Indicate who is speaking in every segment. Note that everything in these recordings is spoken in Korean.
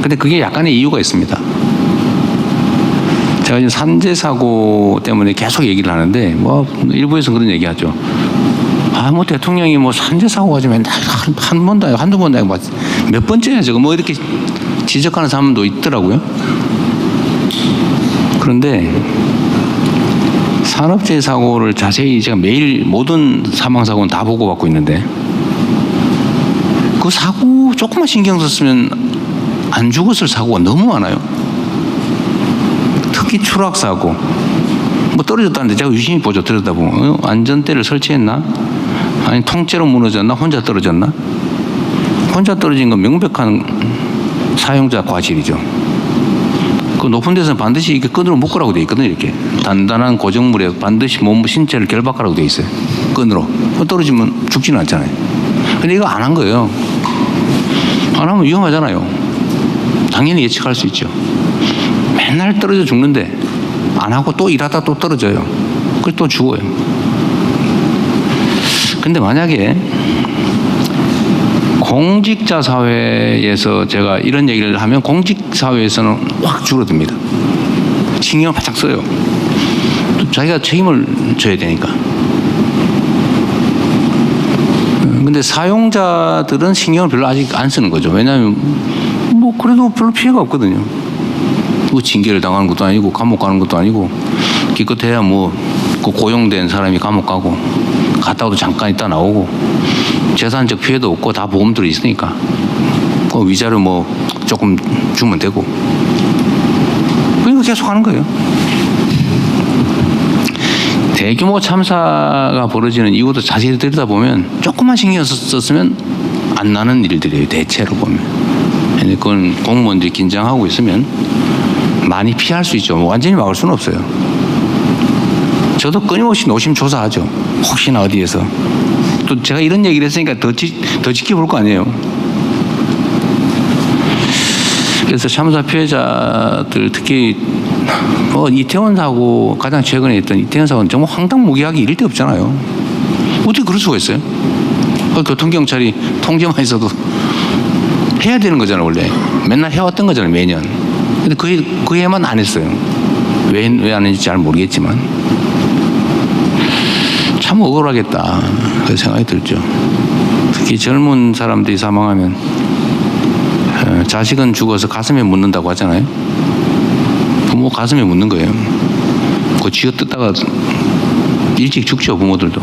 Speaker 1: 근데 그게 약간의 이유가 있습니다. 제가 지금 산재 사고 때문에 계속 얘기를 하는데 뭐 일부에서 그런 얘기하죠. 아, 뭐 대통령이 뭐 산재 사고가 좀 맨날 한 번도 아니고 한두 번도 아니고 몇 번째야 저거 뭐 이렇게 지적하는 사람도 있더라고요. 그런데 산업재해 사고를 자세히 제가 매일 모든 사망 사고는 다 보고받고 있는데 그 사고 조금만 신경 썼으면 안 죽었을 사고가 너무 많아요. 특히 추락 사고. 뭐 떨어졌다는데 제가 유심히 보죠. 들여다보면 안전대를 설치했나? 아니 통째로 무너졌나? 혼자 떨어졌나? 혼자 떨어진 건 명백한 사용자 과실이죠. 그 높은 데서는 반드시 이렇게 끈으로 묶으라고 돼 있거든요. 이렇게 단단한 고정물에 반드시 몸 신체를 결박하라고 돼 있어요. 끈으로. 떨어지면 죽지는 않잖아요. 근데 이거 안 한 거예요. 안 하면 위험하잖아요. 당연히 예측할 수 있죠. 맨날 떨어져 죽는데 안 하고 또 일하다 또 떨어져요. 그래서 또 죽어요. 근데 만약에 공직자 사회에서 제가 이런 얘기를 하면 공직 사회에서는 확 줄어듭니다. 신경을 바짝 써요. 또 자기가 책임을 져야 되니까. 근데 사용자들은 신경을 별로 아직 안 쓰는 거죠. 왜냐하면 뭐 그래도 별로 피해가 없거든요. 뭐 징계를 당하는 것도 아니고 감옥 가는 것도 아니고 기껏해야 뭐 그 고용된 사람이 감옥 가고 갔다 와도 잠깐 있다 나오고 재산적 피해도 없고 다 보험들이 있으니까 그 위자료 뭐 조금 주면 되고 그러니까 계속 하는 거예요. 대규모 참사가 벌어지는 이유도 자세히 들여다보면 조금만 신경 썼으면 안 나는 일들이에요. 대체로 보면. 그건 공무원들이 긴장하고 있으면 많이 피할 수 있죠. 뭐 완전히 막을 수는 없어요. 저도 끊임없이 노심초사하죠. 혹시나 어디에서. 또 제가 이런 얘기를 했으니까 더 지켜볼 거 아니에요. 그래서 참사 피해자들 특히 뭐 이태원 사고 가장 최근에 있던 이태원 사고는 정말 황당무계하기 이를 데 없잖아요. 어떻게 그럴 수가 있어요? 교통경찰이 통제만 있어도 해야 되는 거잖아요. 원래 맨날 해왔던 거잖아요. 매년. 근데 그 해만 안 했어요. 왜 안 했는지 잘 모르겠지만 참 억울하겠다 그 생각이 들죠. 특히 젊은 사람들이 사망하면 자식은 죽어서 가슴에 묻는다고 하잖아요. 부모 가슴에 묻는 거예요. 그거 쥐어뜯다가 일찍 죽죠. 부모들도.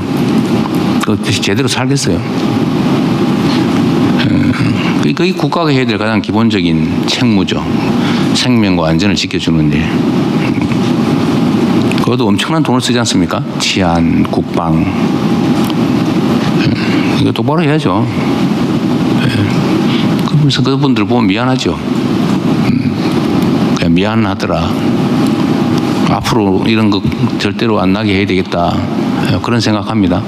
Speaker 1: 그거 제대로 살겠어요. 그게 국가가 해야 될 가장 기본적인 책무죠. 생명과 안전을 지켜주는 일. 그것도 엄청난 돈을 쓰지 않습니까? 치안, 국방. 이거 똑바로 해야죠. 그러면서 그분들 보면 미안하죠. 그냥 미안하더라. 앞으로 이런 거 절대로 안 나게 해야 되겠다. 그런 생각합니다.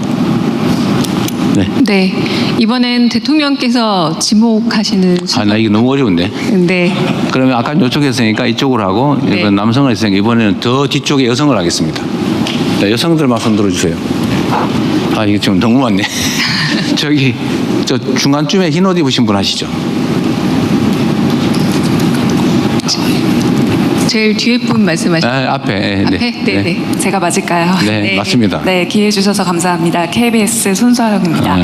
Speaker 1: 네.
Speaker 2: 네. 이번엔 대통령께서 지목하시는
Speaker 1: 나 이게 너무 어려운데.
Speaker 2: 네.
Speaker 1: 그러면 아까 이쪽에 했으니까 이쪽으로 하고
Speaker 2: 네.
Speaker 1: 이번 남성을 했으니까 이번에는 더 뒤쪽에 여성을 하겠습니다. 자, 여성들만 손 들어주세요. 아, 이게 좀 너무 많네. 저기 저 중간쯤에 흰 옷 입으신 분 하시죠.
Speaker 2: 제일 뒤에 분 말씀하시죠.
Speaker 1: 앞에. 네.
Speaker 2: 앞에? 네.
Speaker 3: 제가 맞을까요?
Speaker 1: 네, 맞습니다.
Speaker 3: 네, 기회 주셔서 감사합니다. KBS 손서영입니다.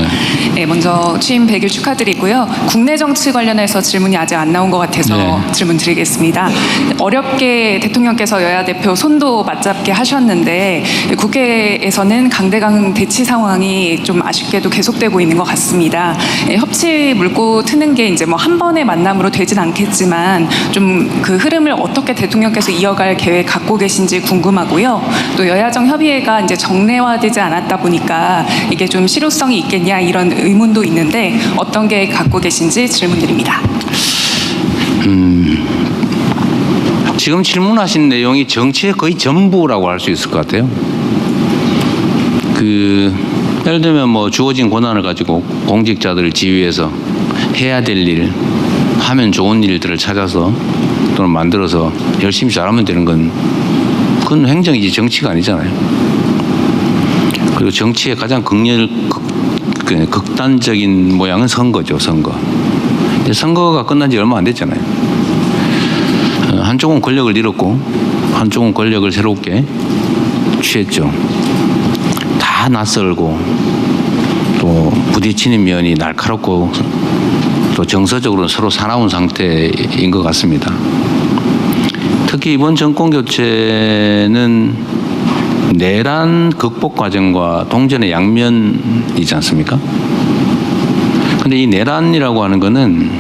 Speaker 3: 네, 먼저 취임 100일 축하드리고요. 국내 정치 관련해서 질문이 아직 안 나온 것 같아서 질문 드리겠습니다. 어렵게 대통령께서 여야 대표 손도 맞잡게 하셨는데 국회에서는 강대강 대치 상황이 좀 아쉽게도 계속되고 있는 것 같습니다. 협치 물고 트는 게 이제 뭐 한 번의 만남으로 되진 않겠지만 좀 그 흐름을 어떻게 대통령께서 이어갈 계획 갖고 계신지 궁금하고요. 또 여야정 협의회가 이제 정례화되지 않았다 보니까 이게 좀 실효성이 있겠냐 이런 의문도 있는데 어떤 계획 갖고 계신지 질문드립니다.
Speaker 1: 지금 질문하신 내용이 정치의 거의 전부라고 할 수 있을 것 같아요. 예를 들면 뭐 주어진 권한을 가지고 공직자들을 지휘해서 해야 될 일, 하면 좋은 일들을 찾아서 또는 만들어서 열심히 잘하면 되는 건 그건 행정이지 정치가 아니잖아요. 그리고 정치의 가장 극단적인 모양은 선거죠. 선거. 근데 선거가 끝난 지 얼마 안 됐잖아요. 한쪽은 권력을 잃었고 한쪽은 권력을 새롭게 취했죠. 다 낯설고 또 부딪히는 면이 날카롭고 또 정서적으로는 서로 사나운 상태인 것 같습니다. 특히 이번 정권 교체는 내란 극복 과정과 동전의 양면이지 않습니까? 근데 이 내란이라고 하는 것은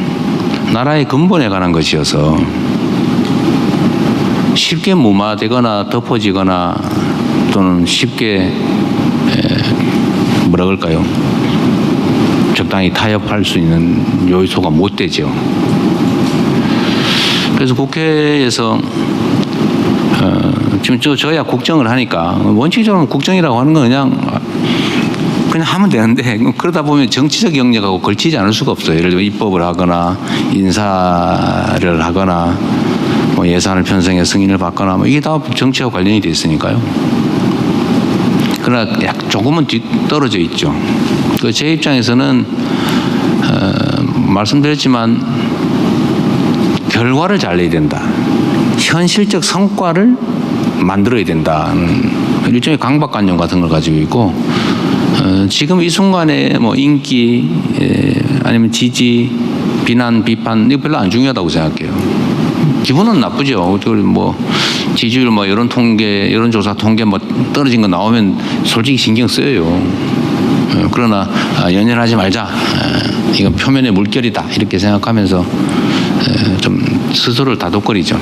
Speaker 1: 나라의 근본에 관한 것이어서 쉽게 무마되거나 덮어지거나 또는 쉽게 뭐라 그럴까요? 적당히 타협할 수 있는 요소가 못 되죠. 그래서 국회에서 지금 저야 국정을 하니까 원칙적으로 국정이라고 하는 건 그냥 하면 되는데 그러다 보면 정치적 영역하고 걸치지 않을 수가 없어요. 예를 들어 입법을 하거나 인사를 하거나 뭐 예산을 편성해 승인을 받거나 뭐 이게 다 정치와 관련이 돼 있으니까요. 그러나 조금은 뒤떨어져 있죠. 제 입장에서는 말씀드렸지만 결과를 잘 내야 된다. 현실적 성과를 만들어야 된다는 일종의 강박관념 같은 걸 가지고 있고 지금 이 순간에 뭐 인기 아니면 지지, 비난, 비판 이거 별로 안 중요하다고 생각해요. 기분은 나쁘죠. 뭐 지지율 뭐 여론조사 통계 뭐 떨어진 거 나오면 솔직히 신경 쓰여요. 그러나 연연하지 말자. 이건 표면의 물결이다. 이렇게 생각하면서 좀 스스로를 다독거리죠.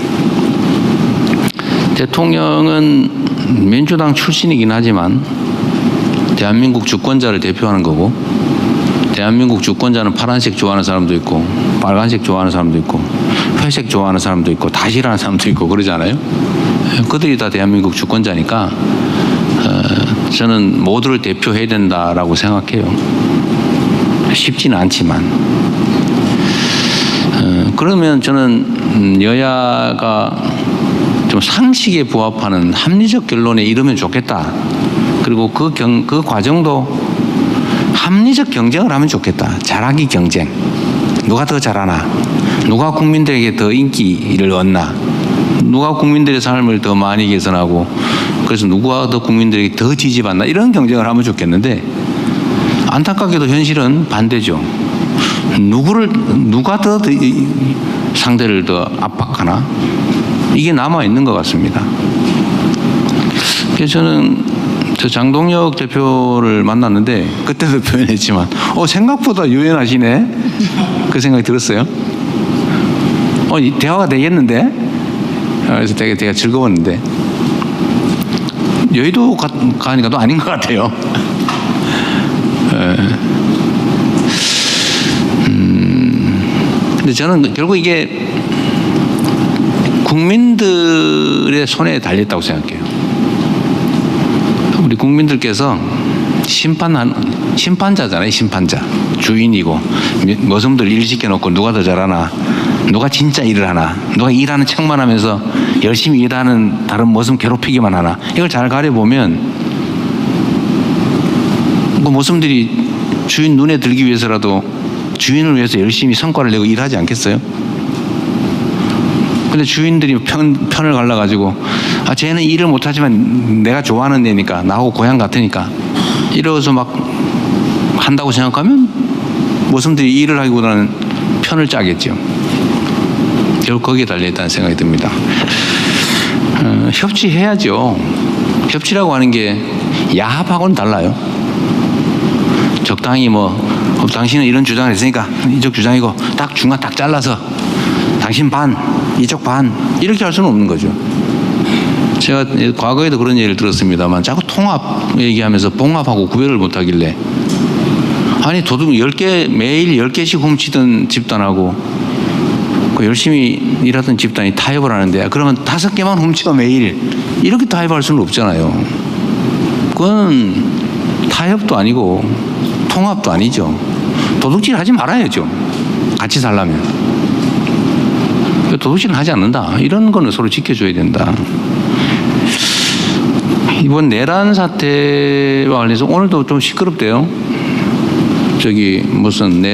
Speaker 1: 대통령은 민주당 출신이긴 하지만 대한민국 주권자를 대표하는 거고 대한민국 주권자는 파란색 좋아하는 사람도 있고 빨간색 좋아하는 사람도 있고 회색 좋아하는 사람도 있고 다 싫어하는 사람도 있고 그러잖아요. 그들이 다 대한민국 주권자니까 저는 모두를 대표해야 된다라고 생각해요. 쉽지는 않지만 그러면 저는 여야가 좀 상식에 부합하는 합리적 결론에 이르면 좋겠다. 그리고 그 과정도 합리적 경쟁을 하면 좋겠다. 잘하기 경쟁. 누가 더 잘하나? 누가 국민들에게 더 인기를 얻나? 누가 국민들의 삶을 더 많이 개선하고 그래서 누가 더 국민들에게 더 지지받나? 이런 경쟁을 하면 좋겠는데 안타깝게도 현실은 반대죠. 누가 더 상대를 더 압박하나? 이게 남아있는 것 같습니다. 그래서 저는 장동혁 대표를 만났는데 그때도 표현했지만 생각보다 유연하시네 그 생각이 들었어요. 대화가 되겠는데 그래서 되게 즐거웠는데 여의도 가니까 또 아닌 것 같아요. 근데 저는 결국 이게 국민들의 손에 달렸다고 생각해요. 우리 국민들께서 심판자잖아요. 심판자. 주인이고 모습들 일 시켜놓고 누가 더 잘하나 누가 진짜 일을 하나 누가 일하는 척만 하면서 열심히 일하는 다른 모습 괴롭히기만 하나 이걸 잘 가려보면 그 모습들이 주인 눈에 들기 위해서라도 주인을 위해서 열심히 성과를 내고 일하지 않겠어요? 근데 주인들이 편을 갈라가지고 쟤는 일을 못하지만 내가 좋아하는 애니까 나하고 고향 같으니까 이러면서 막 한다고 생각하면 모습들이 일을 하기보다는 편을 짜겠죠. 결국 거기에 달려있다는 생각이 듭니다. 협치해야죠. 협치라고 하는 게 야합하고는 달라요. 적당히 당신은 이런 주장을 했으니까 이쪽 주장이고 딱 중간 딱 잘라서 당신 반 이쪽 반 이렇게 할 수는 없는 거죠. 제가 과거에도 그런 얘기를 들었습니다만 자꾸 통합 얘기하면서 봉합하고 구별을 못하길래 아니 도둑 10개 매일 10개씩 훔치던 집단하고 그 열심히 일하던 집단이 타협을 하는데 그러면 5개만 훔쳐 매일 이렇게 타협할 수는 없잖아요. 그건 타협도 아니고 통합도 아니죠. 도둑질 하지 말아야죠. 같이 살려면. 도둑질은 하지 않는다. 이런 거는 서로 지켜줘야 된다. 이번 내란 사태와 관련해서 오늘도 좀 시끄럽대요. 무슨